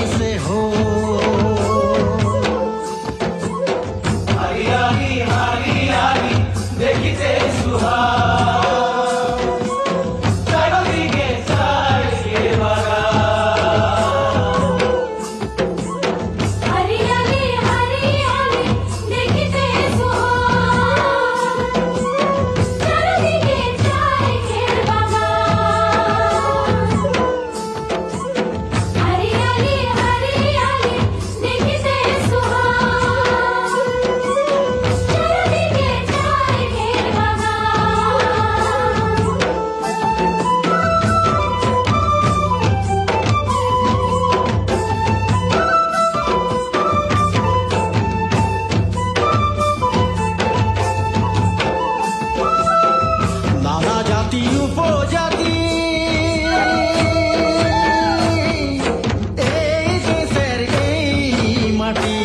से हो। हरियाली हरियाली देखिते सुहाग, चारिदिके चारिदिके बागान। हरियाली हरियाली देखिते सुहाग, चारिदिके चारिदिके बागान। हरियाली हरियाली देखिते सुहाग, चारिदिके चारिदिके নানা জাতি উপজাতি এই দেশের এই মাটি।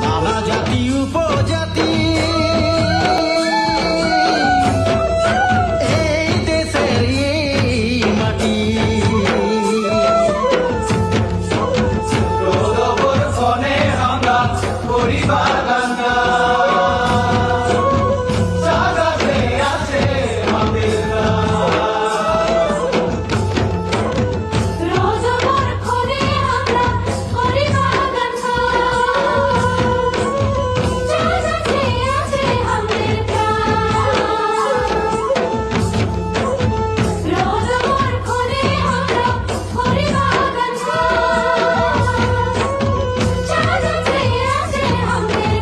নানা জাতি উপজাতি এই দেশের এই মাটি। রোদবর ফনে আমরা পরিবার গঙ্গা, জাগাতে আছে আমাদের রোজভর খনে আমরা করি বাগানটা, জাগাতে আছে আমাদের প্রাণ। রোজভর খনে আমরা করি বাগানটা, জাগাতে আছে আমাদের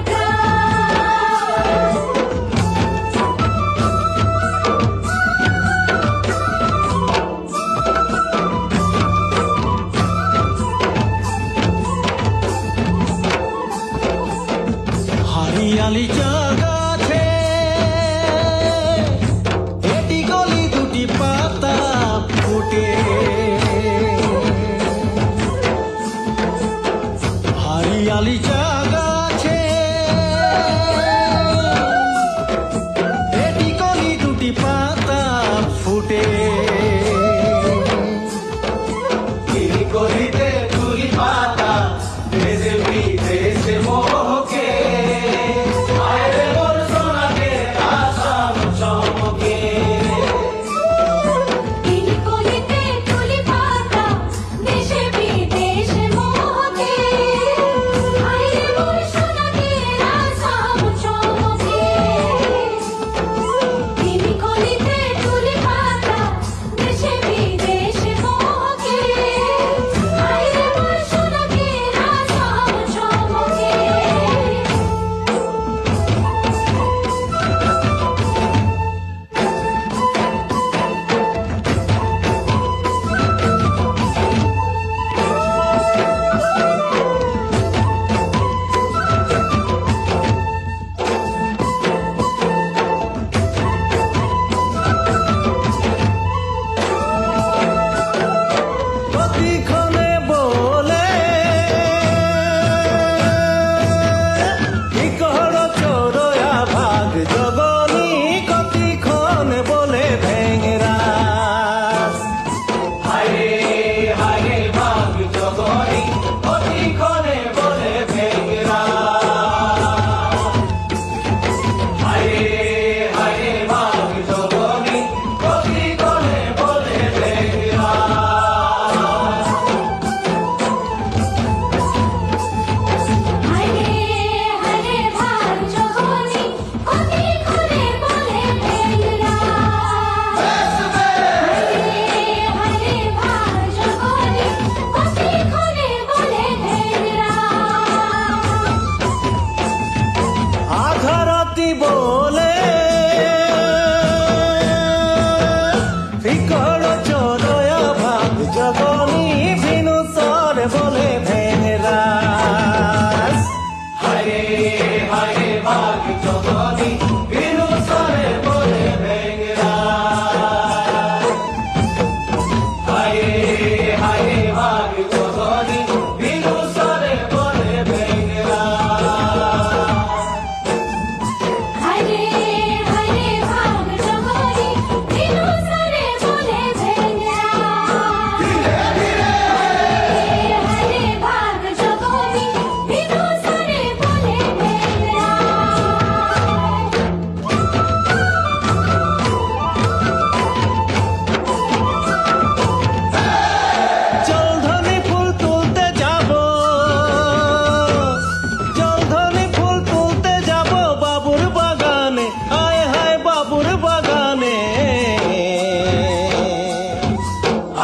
হারিয়ালি জাগাছে এটি গলি দুটি পাতা ফুটে। হারিয়ালি জাগাছে এটি গলি দুটি পাতা ফুটে। গিরি গলিতে তুলি পাতা দেশে বিদেশে মোহকে, আয়রে মোর সোনাকে আসাম চমকে। গিরি গলিতে তুলি পাতা দেশে বিদেশে মোহকে, আইরে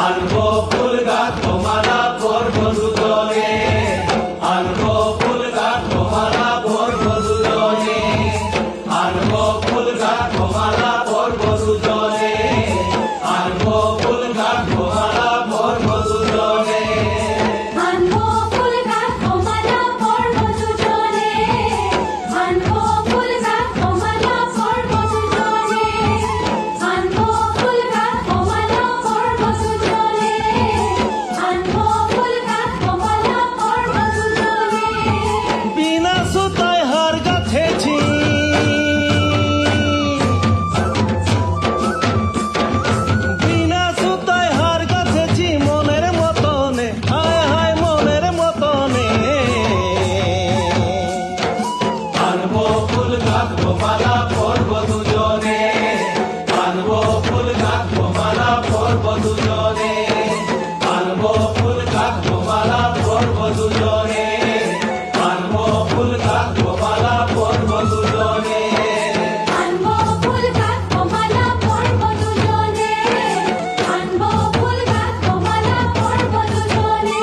আনবো ফুল গাঁথবো মালা পরবো দুজনে আনবো ফুল গাঁথবো মালা পরবো দুজনে আনবো ফুল গাঁথবো মালা পরবো দুজনে আনবো ফুল গাঁথবো মালা পরবো দুজনে আনবো ফুল গাঁথবো মালা পরবো দুজনে আনবো ফুল গাঁথবো মালা পরবো দুজনে আনবো ফুল গাঁথবো মালা পরবো দুজনে আনবো ফুল গাঁথবো মালা পরবো দুজনে বিনা সুতায় হার গাঁথেছি বিনা সুতায় হার গাঁথেছি মনের মতনে হায় হায় মনের মতনে আনবো ফুল গাঁথবো মালা পরবো দুজনে আনবো ফুল গাঁথবো মালা পরবো দুজনে আনবো ফুল গাঁথবো মালা পরবো দুজনে আনবো ফুল গাঁথবো মালা পরবো দুজনে আনবো ফুল গাঁথবো মালা পরবো দুজনে আনবো ফুল গাঁথবো মালা পরবো দুজনে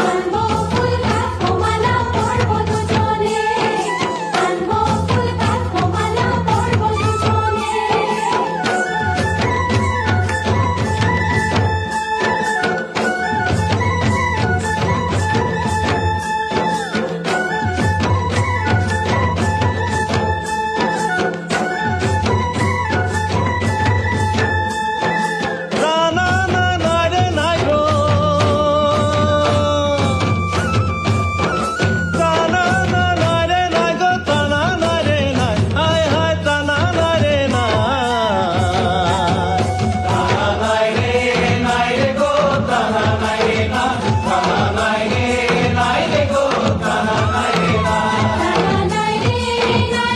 আনবো ফুল গাঁথবো মালা পরবো দুজনে আনবো ফুল গাঁথবো মালা পরবো দুজনে না না না নাই রে নাই গো টানা না নাই রে নাই গো টানা নাই রে নাই হায় হায় টানা নাই রে নাই টানা নাই রে গো টানা নাই রে না টানা নাই রে গো টানা নাই রে না টানা নাই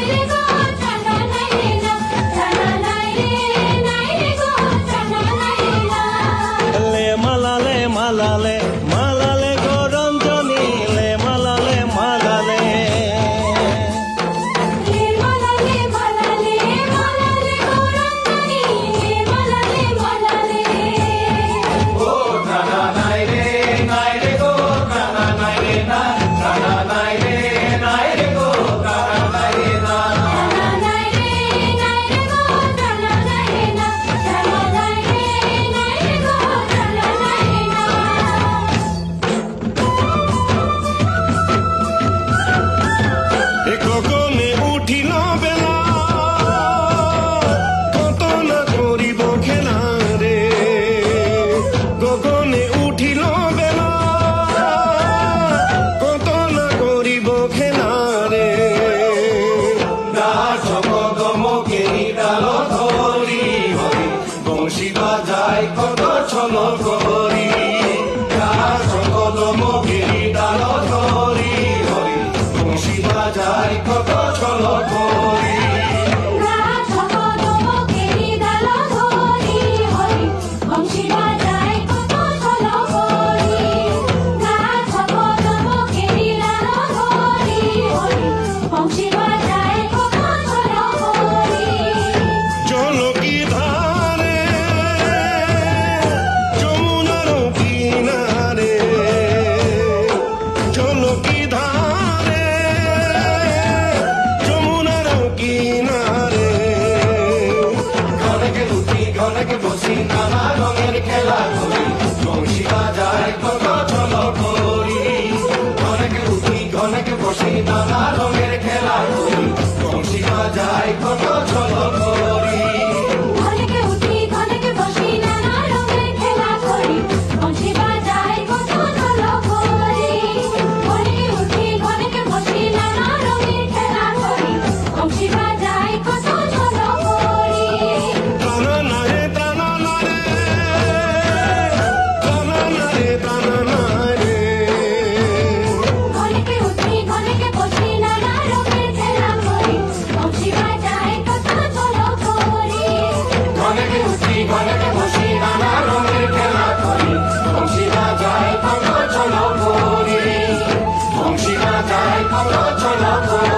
রে গো টানা নাই রে না টানা নাই রে গো টানা নাই রে না লে মালালে মালালে মালালে গো রঞ্জনী লে মালালে মালালে লে মালালে মালালে মালালে গৌরঙ্গনি লে মালালে মালালে ও টানা নাই রে গো টানা নাই রে না টানা নাই রে গো টানা নাই রে না টানা নাই রে গো টানা নাই রে না টানা নাই রে গো টানা নাই রে না এ গগনে উঠিল বেলা কত না করিব খেলা রে গগনে উঠিল বেলা কত না করিব খেলা রে নাচ কদমকে ডাল ধরি হরি বংশী বাজায় কত ছল করি নাচ কদমকে ডাল ধরি হরি বংশী বাজায় কত ছল করি গাছ কদমকে ডাল ধরি হরি বংশী বাজায় কত ছল করি গাছ কদমকে ডাল ধরি হরি বংশী বাজায় কত ছল করি জলকি ধারে যমুনার কিনারে জলকি ধারে যমুনার কিনারে ঘনকে লুটি ঘনকে বসি নানা রঙের খেলা করি বংশী বাজায় কত ছল করি ঘনকে লুটি ঘনকে বসি নানা রঙের খেলা করি বংশী বাজায় কত ছল করি ঘনকে উঠি ঘনকে বসি নানা রঙের খেলা করি বংশী বাজায় কত ছল করি ঘনকে উঠি ঘনকে বসি নানা রঙের খেলা করি বংশী বাজায় কত ছল করি প্রাণা নারে প্রাণা নারে প্রাণা নারে প্রাণা নারে ঘনকে উঠি ঘনকে বসি নানা রঙের খেলা করি বংশী বাজায় কত ছল করি ঘনকে উঠি ঘনকে বসি নানা রঙের খেলা করি বংশী বাজায় কত ছল করি বংশী বাজায় কত ছল করি